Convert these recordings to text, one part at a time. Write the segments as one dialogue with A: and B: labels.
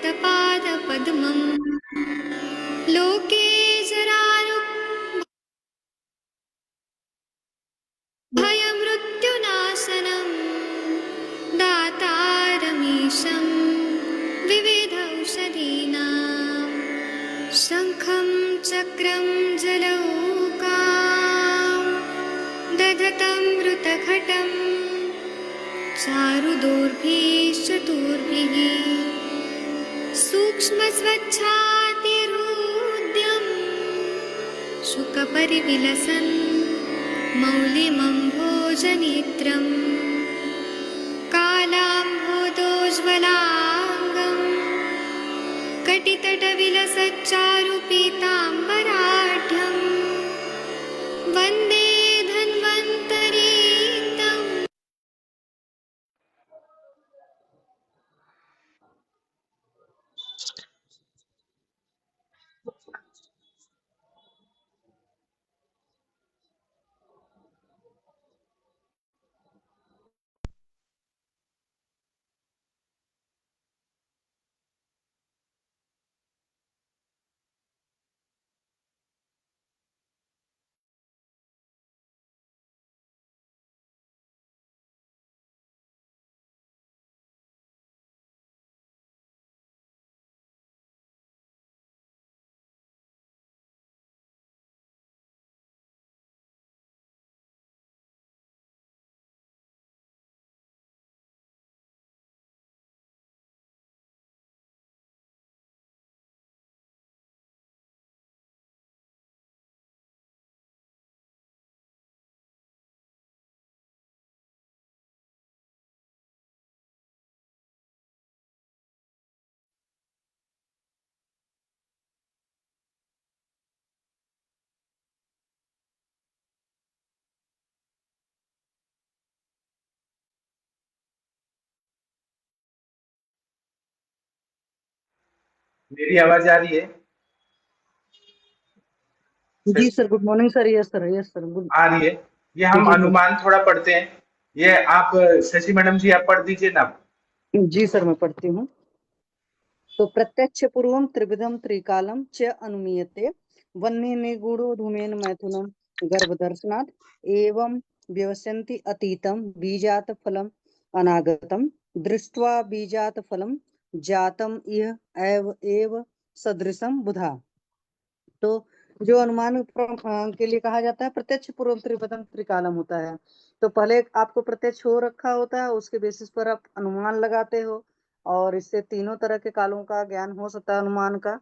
A: कमलकलितपादपद्मम् लोके भयमृत्युनाशनम् दातारमीशं विविधौषधीनां शङ्खं चक्रं जलौकां दधतं मृतघटं चारुदोर्भिश्चतुर्भिः सूक्ष्मस्वच्छातिरुद्यम् शुकपरिविलसन् मौलिमम्भोजनेत्रम् कालाम्भोदोज्ज्वलाङ्गम् कटितटविलसच्चारुपीताम्बराढ्यम् वन्दे धन्वन्तरीक्तम्।
B: मेरी आवाज आ रही है?
C: जी sir, good morning sir. Yes sir, yes sir, good.
B: आ रही है। ये हम
C: जी सर,
B: अनुमान थोड़ा पढ़ते हैं। ये आप शशि मैडम जी आप पढ़ दीजिए ना।
C: जी सर, मैं पढ़ती हूँ। तो प्रत्यक्ष पूर्वम त्रिविधम त्रिकालम च अनुमीयते वन्य निगूढ़ो धूमेन मैथुनम गर्भदर्शनात् एवं व्यवस्यन्ति अतीतम बीजात फलम अनागतम दृष्ट्वा बीजात फलम जातम इह एव सदृशम बुधा। तो जो अनुमान के लिए कहा जाता है, प्रत्यक्ष पूर्व त्रिपदम त्रिकालम होता है। तो पहले आपको प्रत्यक्ष हो रखा होता है, उसके बेसिस पर आप अनुमान लगाते हो, और इससे तीनों तरह के कालों का ज्ञान हो सकता है अनुमान का,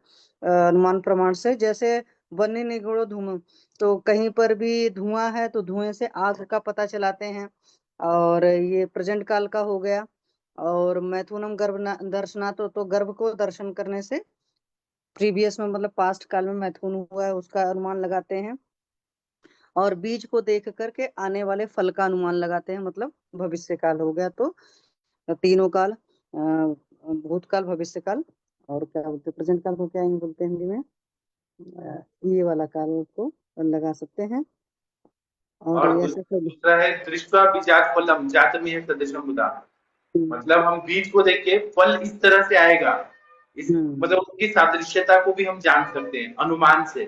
C: अनुमान प्रमाण से। जैसे वन्य निगूढ़ो धूम, तो कहीं पर भी धुआं है तो धुएं से आग का पता चलाते हैं, और ये प्रेजेंट काल का हो गया। और मैथुनम गर्भ दर्शना, तो गर्भ को दर्शन करने से प्रीवियस में मतलब पास्ट काल में मैथुन हुआ है उसका अनुमान लगाते हैं। और बीज को देख करके आने वाले फल का अनुमान लगाते हैं, मतलब भविष्य काल हो गया। तो तीनों काल, भूतकाल, भविष्य काल, और क्या बोलते हैं प्रेजेंट काल को, क्या बोलते हैं हिंदी में, ये वाला काल को लगा सकते हैं। और
B: और
C: ऐसे सब।
B: दूसरा है दृष्ट्वा बीजात फलम जातमिह सदृशम बुधा। मतलब हम बीज को देख के फल इस तरह से आएगा, इस मतलब उसकी सादृश्यता को भी हम जान सकते हैं अनुमान से।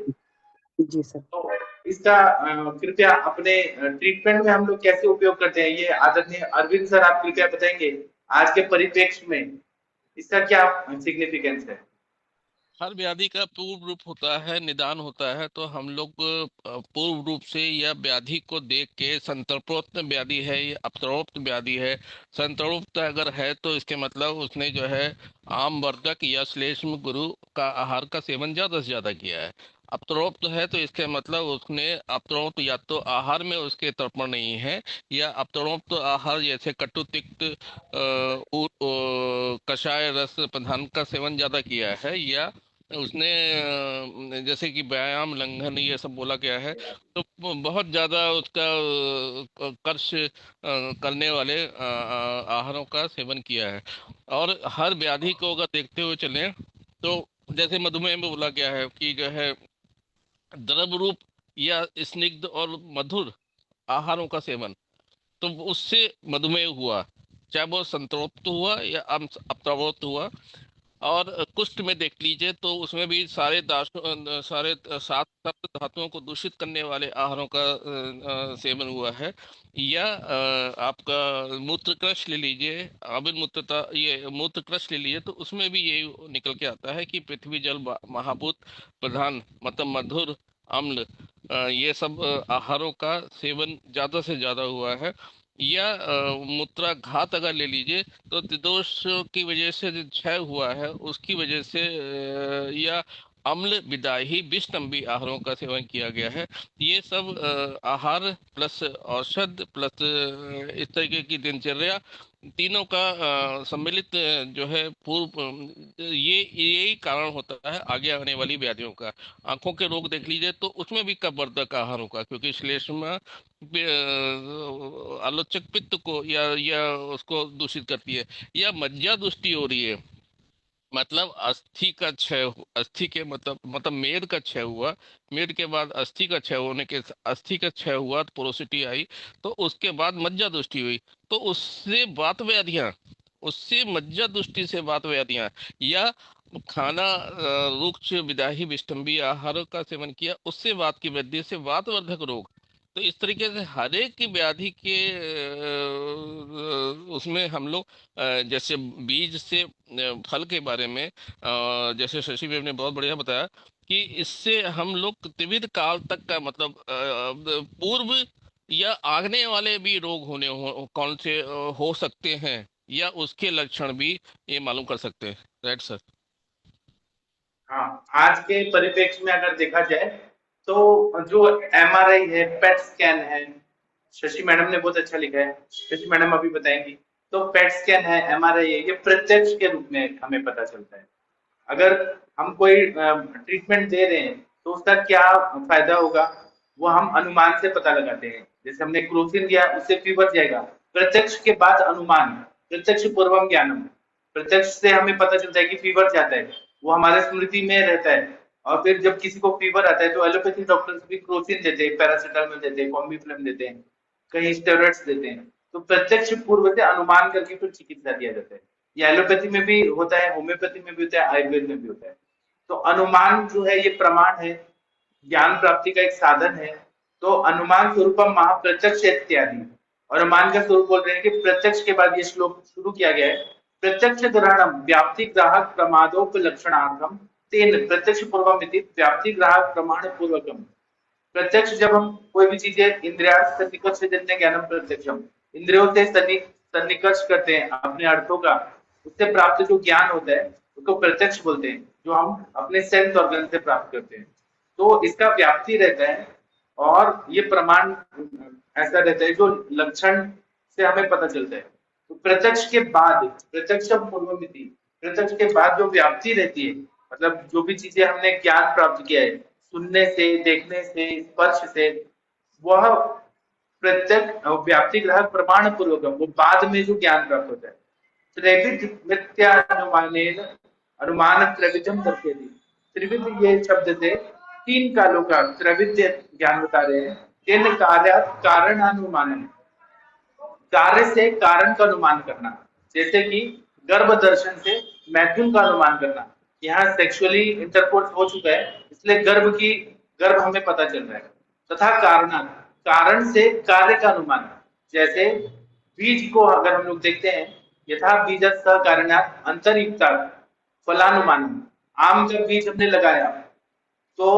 C: जी सर।
B: तो इसका कृपया अपने ट्रीटमेंट में हम लोग कैसे उपयोग करते हैं, ये आदरणीय अरविंद सर आप कृपया बताएंगे आज के परिप्रेक्ष्य में इसका क्या सिग्निफिकेंस है?
D: हर व्याधि का पूर्व रूप होता है, निदान होता है। तो हम लोग पूर्व रूप से यह व्याधि को देख के संतर्पोक्त व्याधि है या अपतरोक्त व्याधि है, संतरोक्त अगर है तो इसके मतलब उसने जो है आम वर्धक या श्लेष्म गुरु का आहार का सेवन ज्यादा से ज्यादा किया है। अपतरोक्त है तो इसके मतलब उसने अपतरोक्त या तो आहार में उसके तर्पण नहीं है, या अपतरोक्त आहार जैसे कटु तिक्त कषाय रस प्रधान का सेवन ज्यादा किया है, या उसने जैसे कि व्यायाम लंघन ये सब बोला गया है, तो बहुत ज्यादा उसका कर्ष करने वाले आहारों का सेवन किया है। और हर व्याधि को अगर देखते हुए चलें तो जैसे मधुमेह में बोला गया है कि जो है द्रव रूप या स्निग्ध और मधुर आहारों का सेवन, तो उससे मधुमेह हुआ, चाहे वो संतरोक्त हुआ या अप्तरोक्त हुआ। और कुष्ठ में देख लीजिए तो उसमें भी सारे 7 धातुओं को दूषित करने वाले आहारों का सेवन हुआ है। या आपका मूत्रकृश ले लीजिए, आबिल मूत्रता, ये मूत्रकृश ले लीजिए तो उसमें भी ये निकल के आता है कि पृथ्वी जल महाभूत प्रधान मतलब मधुर अम्ल, ये सब आहारों का सेवन ज्यादा से ज्यादा हुआ है। या मूत्राघात अगर ले लीजिए तो त्रिदोष की वजह से जो क्षय हुआ है उसकी वजह से या अम्ल विदाही विषतंबी आहारों का सेवन किया गया है। ये सब आहार प्लस औषध प्लस इस तरीके की दिनचर्या तीनों का सम्मिलित जो है पूर्व ये यही कारण होता है आगे आने वाली व्याधियों का। आंखों के रोग देख लीजिए तो उसमें भी कफवर्धक आहारों का, क्योंकि श्लेष्मा आलोचक पित्त को या उसको दूषित करती है। या मज्जा दुष्टि हो रही है, मतलब अस्थि के मतलब मेद का क्षय हुआ, मेद के बाद अस्थि का क्षय होने के अस्थि का क्षय हुआ तो पोरोसिटी आई, तो उसके बाद मज्जा दुष्टि हुई, तो उससे वात व्याधियां, उससे मज्जा दुष्टि से वात व्याधियां, या खाना रुक्ष विदाही विष्टम्बी आहार का सेवन किया उससे वात की वृद्धि से वातवर्धक रोग। तो इस तरीके से हर एक की व्याधि के उसमें हम लोग जैसे बीज से फल के बारे में जैसे शशि देव ने बहुत बढ़िया बताया कि इससे हम लोग त्रिविध काल तक का मतलब पूर्व या आगने वाले भी रोग कौन से हो सकते हैं या उसके लक्षण भी ये मालूम कर सकते हैं। Right sir.
B: हाँ, आज के परिप्रेक्ष्य में अगर देखा जाए तो जो एमआरआई है, पेट स्कैन है, शशि मैडम ने बहुत अच्छा लिखा है, शशि मैडम अभी बताएंगी। तो पेट स्कैन है, एमआरआई है, ये प्रत्यक्ष के रूप में हमें पता चलता है। अगर हम कोई ट्रीटमेंट दे रहे हैं तो उसका क्या फायदा होगा वो हम अनुमान से पता लगाते हैं। जैसे हमने क्रोसिन दिया, उससे फीवर जाएगा। प्रत्यक्ष के बाद अनुमान, प्रत्यक्ष पूर्वम ज्ञानम, प्रत्यक्ष से हमें पता चलता है कि फीवर जाता है, वो हमारे स्मृति में रहता है। और फिर जब किसी को फीवर आता है तो एलोपैथी डॉक्टर्स भी क्रोसिन देते हैं, पैरासिटामोल देते हैं, कॉम्बिफ्लेम देते हैं, कहीं स्टेरॉइड्स देते हैं। तो प्रत्यक्ष पूर्व से अनुमान करके फिर चिकित्सा दिया जाता है। ये एलोपैथी में भी होता है, होम्योपैथी में भी होता है, आयुर्वेद में भी होता है। तो अनुमान जो है ये प्रमाण है, ज्ञान प्राप्ति का एक साधन है। तो अनुमान स्वरूपम महाप्रत्यक्ष इत्यादि, और अनुमान का स्वरूप बोल रहे हैं कि प्रत्यक्ष के बाद ये श्लोक शुरू किया गया है। प्रत्यक्ष ग्रहणम व्याप्ति ग्राहक प्रमादोपलक्षणार्थम तेन प्रत्यक्ष पूर्वम इति व्याप्ति ग्राहक प्रमाण पूर्वकम। प्रत्यक्ष जब हम कोई भी चीजें इंद्रियार्थ सन्निकर्ष जन्य ज्ञानम प्रत्यक्षम, इंद्रियों से सन्निकर्ष करते हैं अपने अर्थों का, उससे प्राप्त जो ज्ञान होता है उसको प्रत्यक्ष बोलते हैं, जो हम अपने सेंस ऑर्गन से प्राप्त करते हैं। तो इसका व्याप्ति रहता है और ये प्रमाण ऐसा रहता है जो लक्षण से हमें पता चलता है। तो प्रत्यक्ष के बाद, प्रत्यक्ष पूर्वमिति, प्रत्यक्ष के बाद जो व्याप्ति रहती है, मतलब जो भी चीजें हमने ज्ञान प्राप्त किया है सुनने से, देखने से, स्पर्श से, वह प्रत्यक्ष व्याप्ति ग्राहक प्रमाण पूर्वक, वो बाद में जो ज्ञान प्राप्त होता है। त्रिविध मिथ्यानुमानेन अनुमान त्रैविध्यम दर्शयति। त्रिविध ये शब्द से 3 कालों का त्रैविध्य ज्ञान बता रहे हैं। तेन कार्यात् कारणानुमानम, कार्य से कारण का अनुमान करना, जैसे कि गर्भ दर्शन से मैथुन का अनुमान करना। यहाँ सेक्सुअली इंटरकोर्स हो चुका है इसलिए गर्भ हमें पता चल रहा है। तथा कारण, कारण से कार्य का अनुमान, जैसे बीज को अगर हम लोग देखते हैं, यथा बीजत् सह कारणात् अंतर्युक्तात् फलानुमान। आम का बीज हमने लगाया तो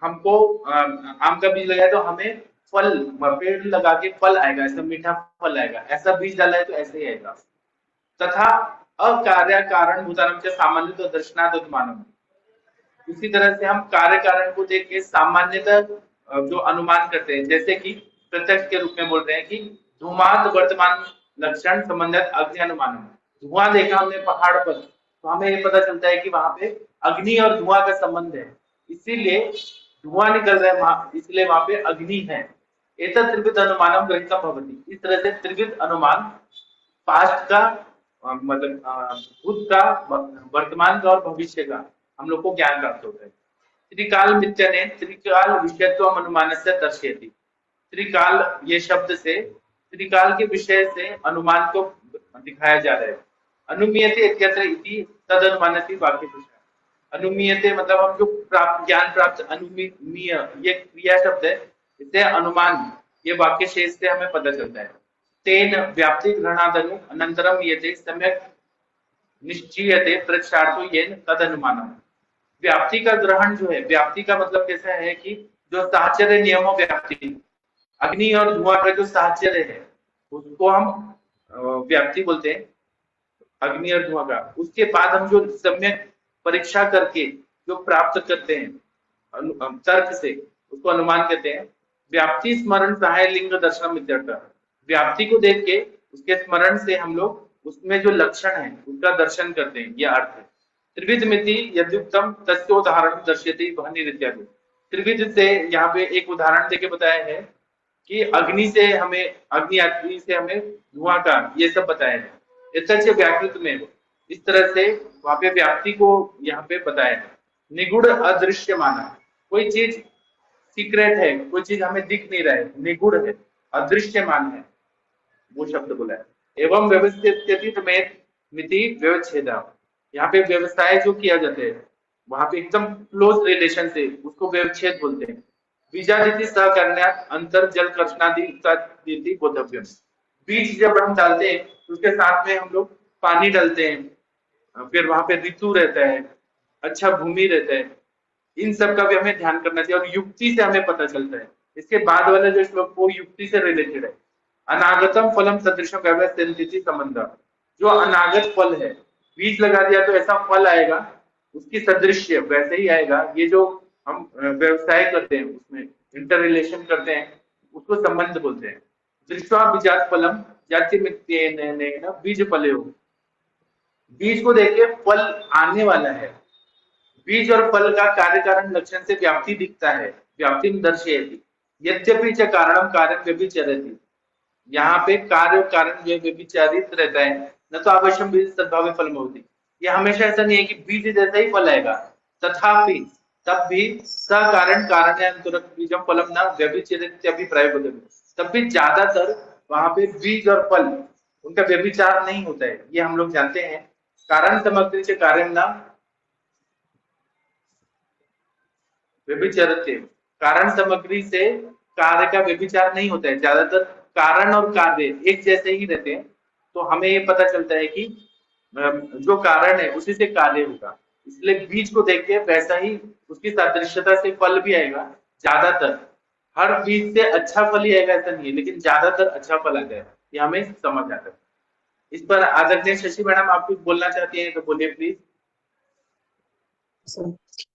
B: हमको आम का बीज लगाया तो हमें फल, पेड़ लगा के फल आएगा, ऐसा मीठा फल आएगा। ऐसा बीज डाला है तो ऐसे ही आएगा। तथा अकार्य कारण भूतानम से सामान्य तो दर्शनात् अनुमानम, इसी तरह से हम कार्य कारण को देख के सामान्यतः जो अनुमान करते हैं, जैसे कि प्रत्यक्ष के रूप में बोल रहे हैं कि धूमात वर्तमान लक्षण संबंधित अग्नि अनुमान। धुआं देखा हमने पहाड़ पर तो हमें ये पता चलता है कि वहां पे अग्नि और धुआं का संबंध है, इसीलिए धुआं निकल रहा है वहां, इसलिए वहां पे अग्नि है। एतत् त्रिविध अनुमानम ग्रहीतम भवति। इस तरह से त्रिविध अनुमान पास्ट का मतलब भूत का, वर्तमान का और भविष्य का हम लोग को ज्ञान प्राप्त होता है। त्रिकाल मित्यने त्रिकाल विषयत्व अनुमान से दर्शयति। त्रिकाल ये शब्द से त्रिकाल के विषय से अनुमान को दिखाया जा रहा है। अनुमीयते इत्यत्र इति तद अनुमानति वाक्य पुरुषः। अनुमीयते मतलब हम जो प्राप्त ज्ञान प्राप्त अनुमीय ये क्रिया शब्द है, इससे अनुमान ये वाक्य शेष से हमें पता चलता है। तेन व्याप्ति ग्रहणादनु अनंतरम यते सम्यक निश्चीयते प्रक्षार्थो येन तद अनुमानम। व्याप्ति का ग्रहण जो है, व्याप्ति का मतलब कैसा है कि जो साहचर्य नियमो व्याप्ति, अग्नि और धुआं का जो साहचर्य है उसको हम व्याप्ति बोलते हैं, अग्नि और धुआं का। उसके बाद हम जो सम्यक परीक्षा करके जो प्राप्त करते हैं तर्क से, उसको अनुमान कहते हैं। व्याप्ति स्मरण सहाय लिंग दर्शनम इत्यर्थ। व्याप्ति को देख के उसके स्मरण से हम लोग उसमें जो लक्षण है उसका दर्शन करते हैं, यह अर्थ है। त्रिविध मिति यद्युक्तम तस्योदाहरण दर्श्यते वहनि इत्यादि। त्रिविध से यहाँ पे एक उदाहरण देके बताया है कि अग्नि से हमें धुआं का ये सब बताया है। यथाच व्याकृत में इस तरह से वहां पे व्याप्ति को यहाँ पे बताया है। निगुण अदृश्य माना, कोई चीज सीक्रेट है, कोई चीज हमें दिख नहीं रहा है, निगुण है, अदृश्यमान है, वो शब्द बोला है। एवं व्यवस्थित में मिति व्यवच्छेदा, यहाँ पे व्यवसाय जो किया जाता है वहां पे एकदम क्लोज रिलेशन से उसको व्यवच्छेद बोलते हैं। बीजादिति सहकर्ण्यात् अंतर जल कर्षणादि बोधव्यम। बीज जब हम डालते हैं उसके साथ में हम लोग पानी डालते हैं, फिर वहां पे ऋतु रहता है, अच्छा भूमि रहता है, इन सब का भी हमें ध्यान करना चाहिए और युक्ति से हमें पता चलता है। इसके बाद वाला जो श्लोक वो युक्ति से रिलेटेड है। अनागतम फलम सदृशम व्यवस्थिति संबंध, जो अनागत फल है, बीज लगा दिया तो ऐसा फल आएगा, उसकी सदृश्य वैसे ही आएगा। ये जो हम व्यवसाय करते हैं उसमें इंटर रिलेशन करते हैं उसको संबंध बोलते हैं। दृष्टवा बीजात फलम जाति मित्येन बीज फलयो, बीज को देख के फल आने वाला है। बीज और फल का कार्य कारण लक्षण से व्याप्ति दिखता है, व्याप्ति दर्शयति। यद्यपि च कारणम कार्यम व्यभिचरति, यहाँ पे कार्य और कारण व्यभिचारित रहता है। न तो अवश्यम बीज सद्भावे फल होती, ये हमेशा ऐसा नहीं है कि बीज जैसा ही फल आएगा। तथापि तब भी सकारण कारणांतरक बीजम फलम न व्यभिचरित अभिप्राय बदल, तब भी ज्यादातर वहां पे बीज और फल उनका व्यभिचार नहीं होता है, ये हम लोग जानते हैं। कारण सामग्री से कार्य न व्यभिचरते, कारण सामग्री से कार्य का व्यभिचार नहीं होता है, ज्यादातर कारण और कार्य एक जैसे ही रहते हैं। तो हमें ये पता चलता है कि जो कारण है उसी से कार्य होगा, इसलिए बीज को देख के वैसा ही उसकी सादृश्यता से फल भी आएगा। ज्यादातर हर बीज से अच्छा फल ही आएगा ऐसा नहीं है, लेकिन ज्यादातर अच्छा फल आता है, ये हमें समझ आता है। इस पर आदरणीय शशि मैडम आप कुछ बोलना चाहती हैं तो बोलिए प्लीज।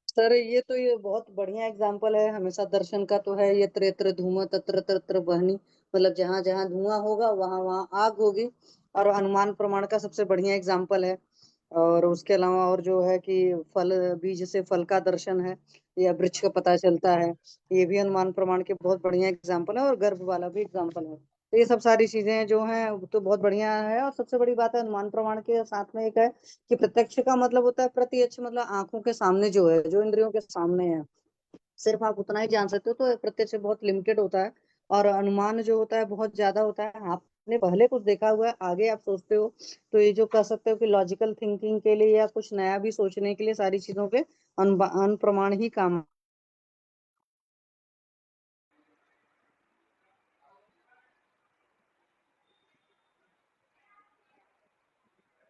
C: सर ये बहुत बढ़िया एग्जाम्पल है, हमेशा दर्शन का तो है। यत्र यत्र धूम तत्र तत्र वह्नि, मतलब जहाँ जहाँ धुआं होगा वहां वहां आग होगी, और अनुमान प्रमाण का सबसे बढ़िया एग्जाम्पल है। और उसके अलावा और जो है कि फल, बीज से फल का दर्शन है या वृक्ष का पता चलता है, ये भी अनुमान प्रमाण के बहुत बढ़िया एग्जाम्पल है। और गर्भ वाला भी एग्जाम्पल है। तो ये सब सारी चीजें जो हैं तो बहुत बढ़िया है। और सबसे बड़ी बात है अनुमान प्रमाण के साथ में एक है कि प्रत्यक्ष का मतलब होता है प्रत्यक्ष, मतलब आंखों के सामने जो है, जो इंद्रियों के सामने है, सिर्फ आप उतना ही जान सकते हो। तो प्रत्यक्ष बहुत लिमिटेड होता है और अनुमान जो होता है बहुत ज्यादा होता है। आपने पहले कुछ देखा हुआ है, आगे आप सोचते हो, तो ये जो कह सकते हो कि लॉजिकल थिंकिंग के लिए या कुछ नया भी सोचने के लिए सारी चीजों के अनुप्रमाण ही काम।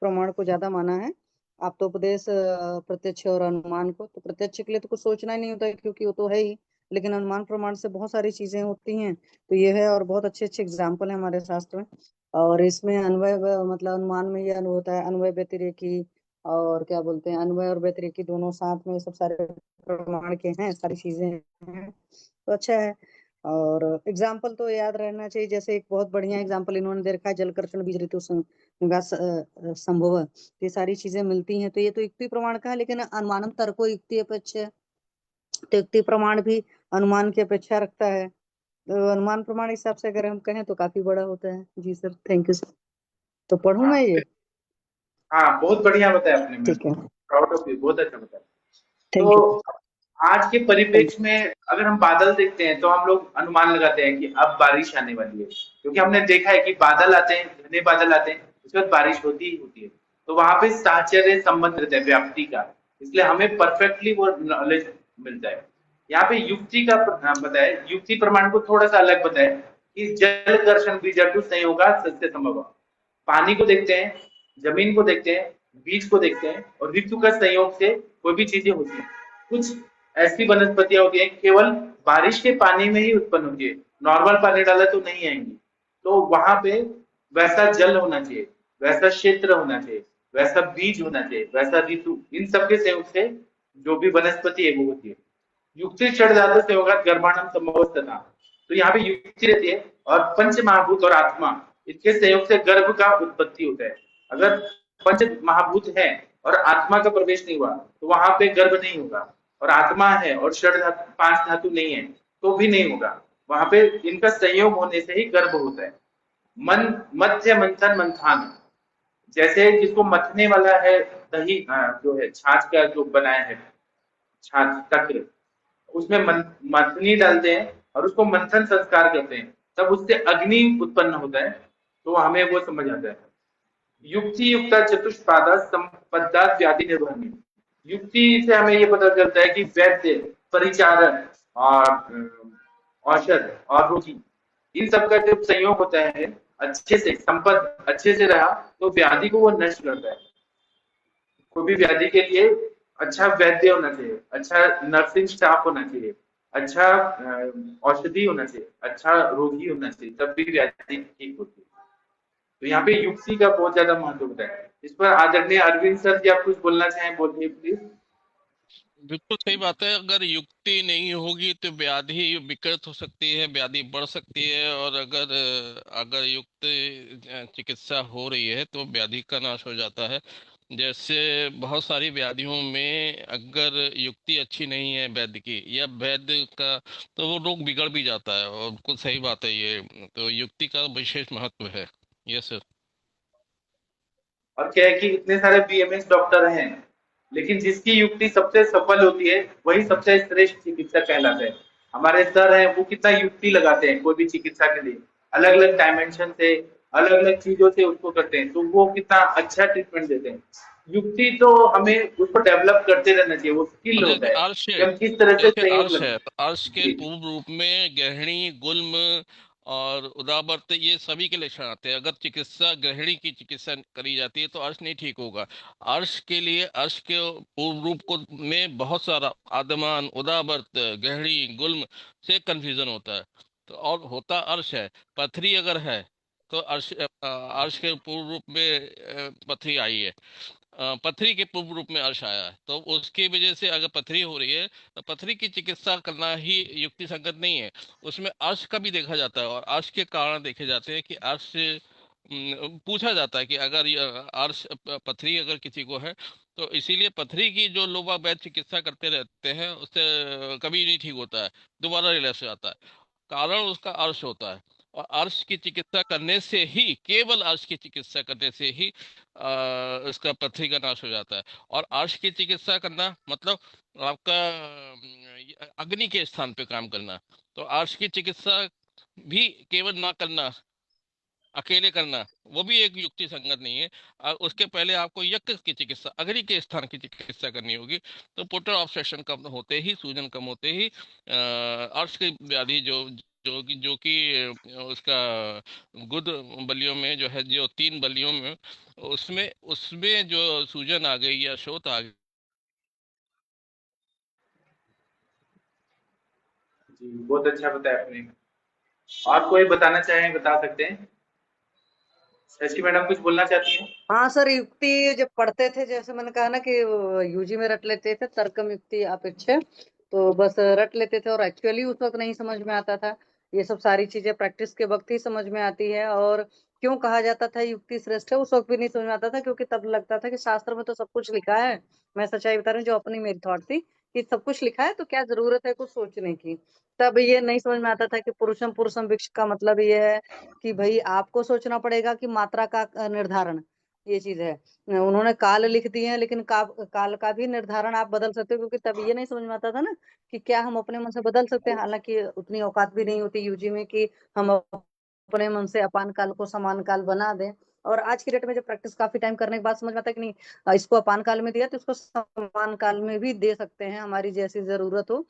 C: प्रमाण को ज्यादा माना है। आप तो उपदेश प्रत्यक्ष और अनुमान को, तो प्रत्यक्ष के लिए तो कुछ सोचना ही नहीं होता है क्योंकि वो तो है ही, लेकिन अनुमान प्रमाण से बहुत सारी चीजें होती हैं। तो ये है, और बहुत अच्छे अच्छे एग्जाम्पल है हमारे शास्त्र में। और इसमें अन्वय मतलब अनुमान में ये होता है अन्वय व्यतिरेकी, और क्या बोलते हैं, अन्वय और व्यतिरेकी दोनों साथ में सब सारे प्रमाण के हैं, सारी चीजें हैं, तो अच्छा है। और एग्जाम्पल तो याद रहना चाहिए। जैसे एक बहुत बढ़िया एग्जाम्पल इन्होंने दे रखा है, जलकर्षण बीज ऋतु संभव, ये सारी चीजें मिलती हैं। तो ये तो युक्ति प्रमाण का है, लेकिन अनुमानम तर्को युक्ति अपेक्षा, तो युक्ति प्रमाण भी अनुमान की अपेक्षा रखता है। तो अनुमान प्रमाण हिसाब से अगर हम कहें तो काफी बड़ा होता है। जी सर, थैंक यू सर। तो पढ़ूं मैं ये?
B: हाँ बहुत बढ़िया बताया आपने,
C: ठीक है,
B: प्राउड ऑफ यू, बहुत अच्छा बताया।
C: Thank you.
B: तो आज के परिप्रेक्ष्य में अगर हम बादल देखते हैं तो हम लोग अनुमान लगाते हैं कि अब बारिश आने वाली है, क्योंकि हमने देखा है कि बादल आते हैं, घने बादल आते हैं, उसके बाद बारिश होती ही होती है। तो वहां पे साहचर्य संबंध रहता है व्याप्ति का, इसलिए हमें परफेक्टली वो नॉलेज मिलता है। यहाँ पे युक्ति का बताया, युक्ति प्रमाण को थोड़ा सा अलग बताया कि जल कर्षण बीजटु संयोगा सत्य संभव। पानी को देखते हैं, जमीन को देखते हैं, बीज को देखते हैं, और ऋतु का संयोग से कोई भी चीजें होती हैं। कुछ ऐसी वनस्पतियां होती हैं केवल बारिश के पानी में ही उत्पन्न होती है, नॉर्मल पानी डाला तो नहीं आएंगी। तो वहां पे वैसा जल होना चाहिए, वैसा क्षेत्र होना चाहिए, वैसा बीज होना चाहिए, वैसा ऋतु, इन सबके संयोग से जो भी वनस्पति है वो होती है। युक्ति चढ़ जाते संयोगात गर्भाणाम संभवस्तथा, तो यहाँ पे युक्ति रहती है, और पंच महाभूत और आत्मा, इसके संयोग से गर्भ का उत्पत्ति होता है। अगर पंच महाभूत है और आत्मा का प्रवेश नहीं हुआ तो वहां पे गर्भ नहीं होगा, और आत्मा है और षड धातु, पांच धातु नहीं है तो भी नहीं होगा। वहां पे इनका संयोग होने से ही गर्भ होता है। मन मध्य मंथन मंथान, जैसे जिसको मथने वाला है दही, जो है छाछ का जो बनाया है छाछ तक्र, उसमें मथनी डालते हैं और उसको मंथन संस्कार करते हैं, तब उससे अग्नि उत्पन्न होता है, तो हमें वो समझ आता है। युक्ति युक्ता चतुष्पादा संपदा व्याधि निर्वहनी, युक्ति से हमें ये पता चलता है कि वैद्य, परिचारक और औषध और रोगी, इन सब का जब संयोग होता है अच्छे से, संपद अच्छे से रहा तो व्याधि को वो नष्ट करता है। कोई भी व्याधि के लिए अच्छा वैद्य होना चाहिए, अच्छा नर्सिंग स्टाफ होना चाहिए, अच्छा औषधि होना चाहिए, अच्छा रोगी होना चाहिए, तब भी व्याधि ठीक होती है। तो यहाँ पे युक्ति का बहुत ज्यादा महत्व होता है। इस पर आदरणीय अरविंद सर जी आप कुछ बोलना चाहें, बोलिए प्लीज।
D: बिल्कुल सही बात है। अगर युक्ति नहीं होगी तो व्याधि विकृत हो सकती है, व्याधि बढ़ सकती है, और अगर अगर युक्त चिकित्सा हो रही है तो व्याधि का नाश हो जाता है। जैसे बहुत सारी व्याधियों में अगर युक्ति अच्छी नहीं है वैद्य की या वैद्य का, तो वो रोग बिगड़ भी जाता है। और बिल्कुल सही बात है ये, तो युक्ति का विशेष महत्व है। Yes sir.
B: और क्या है कि इतने सारे बीएमएस डॉक्टर हैं, लेकिन जिसकी युक्ति सबसे सफल होती है वही सबसे श्रेष्ठ चिकित्सक कहलाते हैं। हमारे सर हैं, वो कितना युक्ति लगाते हैं कोई भी चिकित्सा के लिए, अलग अलग डायमेंशन से, अलग अलग चीजों से उसको करते हैं, तो वो कितना अच्छा ट्रीटमेंट देते हैं। युक्ति तो हमें उसको डेवलप करते रहना चाहिए, वो स्किल
D: और
B: होता
D: जैसे
B: है
D: अर्श
B: कि हम किस तरह से
D: जैसे
B: संयोग
D: अर्श है,
B: लगते
D: तो अर्श के
B: हैं।
D: पूर्व रूप में गृहिणी, गुल्म और उदावर्त, ये सभी के लक्षण आते हैं। अगर चिकित्सा गृहिणी की चिकित्सा करी जाती है तो अर्श नहीं ठीक होगा। अर्श के लिए, अर्श के पूर्व रूप को में बहुत सारा आदमान, उदावर्त, गृहिणी, गुल्म से कंफ्यूजन होता है। तो और होता अर्श है। पथरी अगर है तो अर्श, अर्श के पूर्व रूप में पथरी आई है। पथरी के पूर्व रूप में अर्श आया है, तो उसकी वजह से अगर पथरी हो रही है तो पथरी की चिकित्सा करना ही युक्ति संगत नहीं है। उसमें अर्श का भी देखा जाता है, और अर्श के कारण देखे जाते हैं कि अर्श पूछा जाता है कि अगर अर्श पथरी अगर किसी को है तो इसीलिए पथरी की जो लोग वैद्य चिकित्सा करते रहते हैं उससे कभी नहीं ठीक होता है, दोबारा रिलैप्स हो जाता है। कारण उसका अर्श होता है। और अर्श की चिकित्सा करने से ही, केवल अर्श की चिकित्सा करने से ही इसका पथरी का नाश हो जाता है। और अर्श की चिकित्सा करना मतलब आपका अग्नि के स्थान पे काम करना। तो अर्श की चिकित्सा भी केवल ना करना, अकेले करना, वो भी एक युक्ति संगत नहीं है। उसके पहले आपको यज्ञ की चिकित्सा, अग्नि के स्थान की चिकित्सा करनी होगी। तो पोर्टल ऑब्स्ट्रक्शन कम होते ही, सूजन कम होते ही अर्श की व्याधि जो कि उसका गुद बलियों में जो है, जो 3 बलियों में, उसमें उसमें जो सूजन आ गई या शोथ आ गई।
B: जी बहुत अच्छा बताया आपने। और कोई बताना चाहें बता सकते हैं। शशि मैडम कुछ बोलना चाहती हैं।
C: हाँ सर, युक्ति जब पढ़ते थे, जैसे मैंने कहा ना कि यूजी में रट लेते थे तर्कम युक्ति अपेक्षा, तो बस रट लेते थे, और एक्चुअली उस वक्त नहीं समझ में आता था। ये सब सारी चीजें प्रैक्टिस के वक्त ही समझ में आती है। और क्यों कहा जाता था युक्ति श्रेष्ठ है, उस वक्त भी नहीं समझ में आता था, क्योंकि तब लगता था कि शास्त्र में तो सब कुछ लिखा है। मैं सच्चाई बता रही हूँ, जो अपनी मेरी थॉट थी कि सब कुछ लिखा है, तो क्या जरूरत है कुछ सोचने की। तब ये नहीं समझ में आता था कि पुरुषम पुरुषम वृक्ष का मतलब ये है कि भाई आपको सोचना पड़ेगा कि मात्रा का निर्धारण, ये चीज है। उन्होंने काल लिख दिए हैं, लेकिन काल का भी निर्धारण आप बदल सकते हो, क्योंकि तब ये नहीं समझ में आता था ना कि क्या हम अपने मन से बदल सकते हैं। हालांकि उतनी औकात भी नहीं होती यूजी में कि हम अपने मन से अपान काल को समान काल बना दें। और आज की डेट में जब प्रैक्टिस काफी टाइम करने के बाद समझ में आता है कि नहीं, इसको अपान काल में दिया तो इसको समान काल में भी दे सकते हैं, हमारी जैसी जरूरत हो,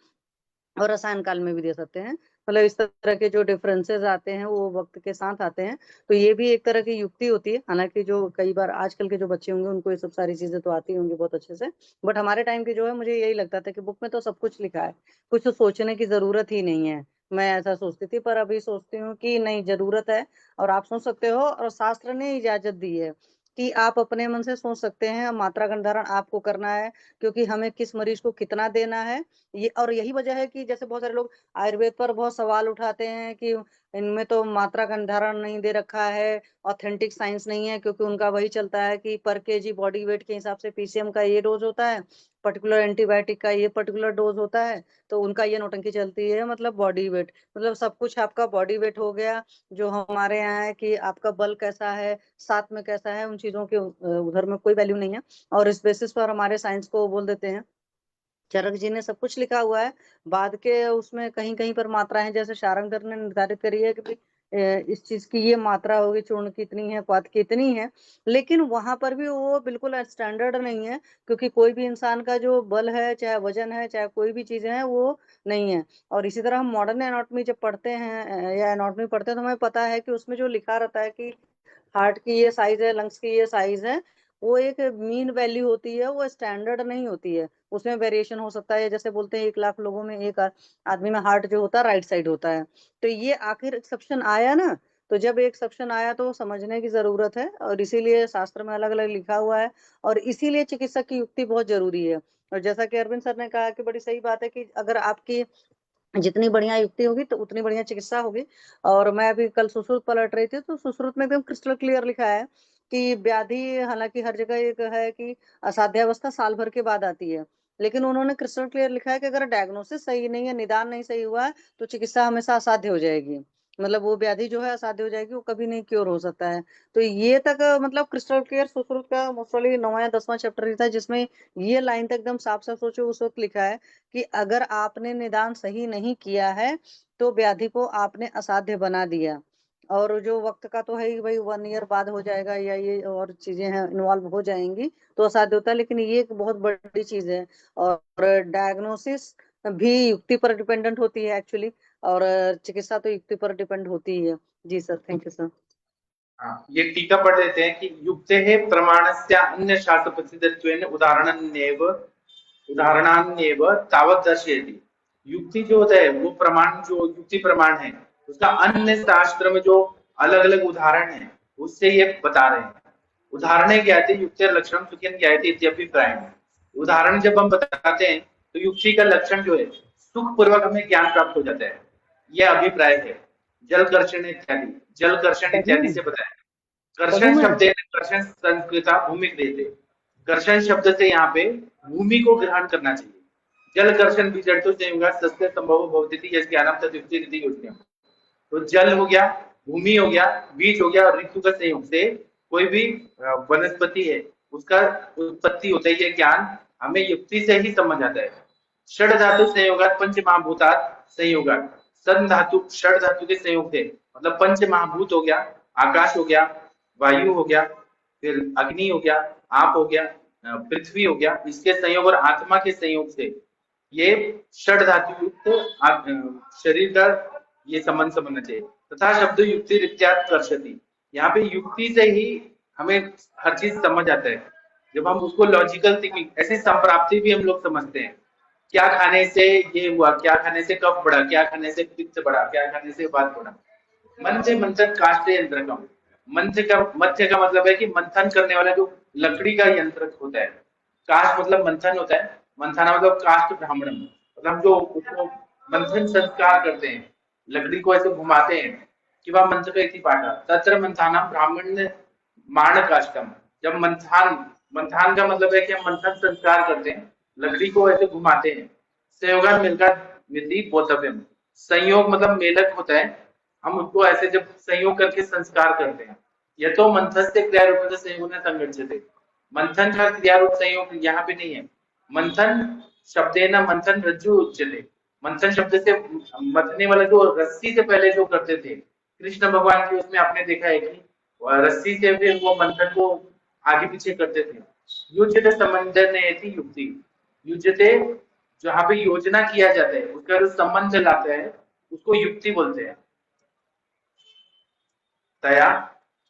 C: और रसायन काल में भी दे सकते हैं। मतलब इस तरह के जो डिफरेंसेस आते हैं वो वक्त के साथ आते हैं। तो ये भी एक तरह की युक्ति होती है। हालांकि जो कई बार आजकल के जो बच्चे होंगे उनको ये सब सारी चीजें तो आती होंगी बहुत अच्छे से, बट हमारे टाइम की जो है, मुझे यही लगता था कि बुक में तो सब कुछ लिखा है, कुछ तो सोचने की जरूरत ही नहीं है। मैं ऐसा सोचती थी, पर अभी सोचती हूँ कि नहीं, जरूरत है। और आप सोच सकते हो, और शास्त्र ने इजाजत दी है कि आप अपने मन से सोच सकते हैं, मात्रा गंधारण आपको करना है, क्योंकि हमें किस मरीज को कितना देना है। ये और यही वजह है कि जैसे बहुत सारे लोग आयुर्वेद पर बहुत सवाल उठाते हैं कि इनमें तो मात्रा गंधारण नहीं दे रखा है, ऑथेंटिक साइंस नहीं है, क्योंकि उनका वही चलता है कि पर केजी बॉडी वेट के हिसाब से पीसीएम का ये डोज होता है, पर्टिकुलर एंटीबायोटिक का ये पर्टिकुलर डोज होता है। तो उनका ये नौटंकी चलती है, मतलब बॉडी वेट, मतलब सब कुछ आपका बॉडी वेट हो गया। जो हमारे यहाँ है कि आपका बल कैसा है, साथ में कैसा है, उन चीजों के उधर में कोई वैल्यू नहीं है। और इस बेसिस पर हमारे साइंस को बोल देते हैं। चरक जी ने सब कुछ लिखा हुआ है, बाद के उसमें कहीं कहीं पर मात्राएं, जैसे शारंगधर ने निर्धारित करी है कि भाई इस चीज की ये मात्रा होगी, चूर्ण की इतनी है, क्वाथ की इतनी है। लेकिन वहां पर भी वो बिल्कुल स्टैंडर्ड नहीं है, क्योंकि कोई भी इंसान का जो बल है, चाहे वजन है, चाहे कोई भी चीजें हैं, वो नहीं है। और इसी तरह हम मॉडर्न एनाटॉमी जब पढ़ते हैं या एनाटॉमी पढ़ते हैं, तो हमें पता है कि उसमें जो लिखा रहता है कि हार्ट की ये साइज है, लंग्स की ये साइज है, वो एक मीन वैल्यू होती है, वो स्टैंडर्ड नहीं होती है। उसमें वेरिएशन हो सकता है। जैसे बोलते हैं 1 लाख लोगों में एक आदमी में हार्ट जो होता है राइट साइड होता है। तो ये आखिर एक्सेप्शन आया ना, तो जब एक्सेप्शन आया तो समझने की जरूरत है, और इसीलिए शास्त्र में अलग अलग लिखा हुआ है, और इसीलिए चिकित्सक की युक्ति बहुत जरूरी है। और जैसा कि अरविंद सर ने कहा कि बड़ी सही बात है कि अगर आपकी जितनी बढ़िया युक्ति होगी तो उतनी बढ़िया चिकित्सा होगी। और मैं अभी कल सुश्रुत पलट रही थी, तो सुश्रुत में एकदम क्रिस्टल क्लियर लिखा है कि व्याधि, हालांकि हर जगह एक है कि असाध्यावस्था साल भर के बाद आती है, लेकिन उन्होंने क्रिस्टल क्लियर लिखा है कि अगर डायग्नोसिस सही नहीं है, निदान नहीं सही हुआ है, तो चिकित्सा हमेशा असाध्य हो जाएगी। मतलब वो व्याधि जो है असाध्य हो जाएगी, वो कभी नहीं क्योर हो सकता है। तो ये तक मतलब क्रिस्टल क्लियर सुश्रुत का मोस्टली 9वां या 10वां चैप्टर ही था, जिसमें ये लाइन तक एकदम साफ साफ सोचो उस वक्त लिखा है कि अगर आपने निदान सही नहीं किया है, तो व्याधि को आपने असाध्य बना दिया। और जो वक्त का तो है ही भाई, 1 ईयर बाद हो जाएगा, या ये और चीजें हैं इन्वॉल्व हो जाएंगी, तो असाध्य होता है। लेकिन ये एक बहुत बड़ी चीज है। और डायग्नोसिस भी युक्ति पर डिपेंडेंट होती है एक्चुअली, और चिकित्सा तो युक्ति पर डिपेंड होती ही है। जी सर, थैंक यू सर।
B: हाँ, ये टीका पढ़ लेते हैं कि युक्तेः प्रमाणस्य अन्य शास्त्र प्रसिद्धत्वेन उदाहरणान्येव तावत् दर्शयति। युक्ति जो होता है वो प्रमाण, जो युक्ति प्रमाण है, उसका अन्य शास्त्र में जो अलग अलग उदाहरण है उससे ये बता रहे हैं। उदाहरण ज्ञाते युक्ति लक्षण सुखियन ज्ञाते इत्यभिप्राय। उदाहरण जब हम बताते हैं तो युक्ति का लक्षण जो है सुख पूर्वक हमें ज्ञान प्राप्त हो जाता है, यह अभिप्राय है। जल कर्षण इत्यादि, जल कर्षण इत्यादि से बताया। कर्षण शब्द कर्षण संस्कृता भूमि देते, कर्षण शब्द से यहाँ पे भूमि को ग्रहण करना चाहिए। जल कर्षण बीजड़ तो संयोगा सत्य संभव भवति यस ज्ञानम तद्युक्ति रीति योजना। तो जल हो गया, भूमि हो गया, बीज हो गया, और ऋतु का संयोग से कोई भी वनस्पति है उसका उत्पत्ति होता है। ये ज्ञान हमें युक्ति से ही समझ आता है। षड धातु संयोगात पंच महाभूतात संयोगात, सन धातु षड धातु के संयोग से, मतलब पंच महाभूत हो गया, आकाश हो गया, वायु हो गया, फिर अग्नि हो गया, आप हो गया, पृथ्वी हो गया, इसके संयोग और आत्मा के संयोग से ये षड धातु युक्त शरीर का ये संबंध समझना चाहिए। तथा शब्द युक्ति रित्यात कर्षति, यहाँ पे युक्ति से ही हमें हर चीज समझ आता है। जब हम उसको लॉजिकल थिंकिंग, ऐसी संप्राप्ति भी हम लोग समझते हैं। क्या खाने से ये हुआ, क्या खाने से कफ बढ़ा, क्या खाने से पित्त बढ़ा, क्या खाने से बात बढ़ा। मंत्र मंथन काष्ठ यंत्रकम, मध्य का मतलब है कि मंथन करने वाला जो लकड़ी का यंत्र होता है। काष्ठ मतलब मंथन होता है, मंथना मतलब काष्ठ ब्राह्मण, मतलब जो उसको मंथन संस्कार करते हैं, लकड़ी को ऐसे घुमाते हैं कि वह मंत्र का इति पाठा तत्र मंथाना ब्राह्मण माण काष्टम। जब मंथान का मतलब है कि हम मंथन संस्कार करते हैं, लकड़ी को ऐसे घुमाते हैं। संयोगा मिलकर मिति बोधव्यम, संयोग मतलब मेलक होता है, हम उसको ऐसे जब संयोग करके संस्कार करते हैं। यह तो मंथन से क्रिया रूप से संयोग ने संगठित, मंथन का क्रिया रूप संयोग यहाँ पे नहीं है। मंथन शब्देन मंथन रज्जु उच्यते, मंथन शब्द से मथने वाला जो रस्सी से पहले जो करते थे कृष्ण भगवान की उसमें आपने देखा है कि रस्सी से फिर वो मंथन को आगे पीछे करते थे। युज्यते समंजन थी युक्ति, युज्यते जहाँ पे योजना किया जाता है उसका जो संबंध लाता है उसको युक्ति बोलते हैं। तया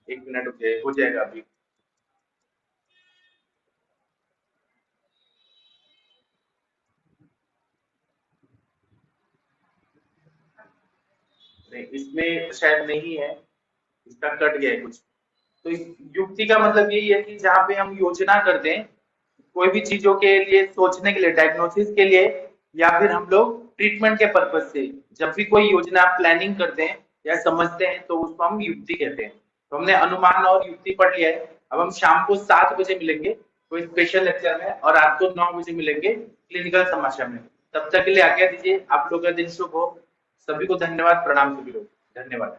B: 1 मिनट हो जाएगा अभी। नहीं, इसमें शायद नहीं है, इसका कट गया है कुछ। तो युक्ति का मतलब यही है कि जहाँ पे हम योजना करते हैं कोई भी चीजों के लिए, सोचने के लिए, डायग्नोसिस के लिए, या फिर हम लोग ट्रीटमेंट के पर्पज से जब भी कोई योजना प्लानिंग करते हैं या समझते हैं तो उसको हम युक्ति कहते हैं। तो हमने अनुमान और युक्ति पढ़ लिया है। अब हम शाम को 7 बजे मिलेंगे कोई स्पेशल लेक्चर में, और रात को 9 बजे मिलेंगे क्लिनिकल समाचार में। तब तक के लिए आज्ञा दीजिए, आप लोग का दिन शुभ हो। सभी को धन्यवाद, प्रणाम सभी लोग, धन्यवाद।